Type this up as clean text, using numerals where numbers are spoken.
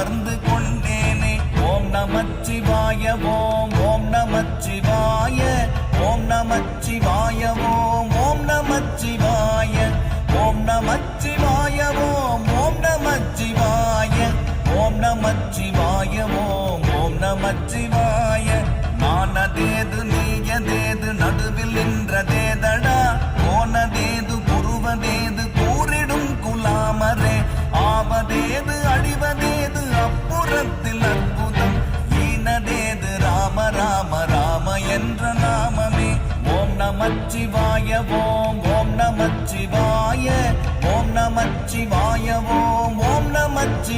உணர்ந்து கொண்டேனே. ஓம் நமச்சிவாய ஓம் ஓம் நமச்சிவாய ஓம் நமச்சிவாய ஓம் ஓம் நமச்சிவாய ஓம் நமச்சிவாய ஓம் ஓம் நமச்சிவாய ஓம் நமச்சிவாய ஓம் ஓம் நமச்சிவாய. நானதேது நீயதேது நடுவில் நின்றதேதடா, போனதேது புருவதேது கூறிடும் குலாமரே, ஆவதேது அடிவதேது அப்புறத்தில் அற்புதம், ஈனதேது ராம ராம ராம என்ற நாமமே. ஓம் நமச்சிவாய ஓம் ஓம் நமச்சிவாய ஓம் நமச்சிவாய ஓம் ஓம் நமச்சி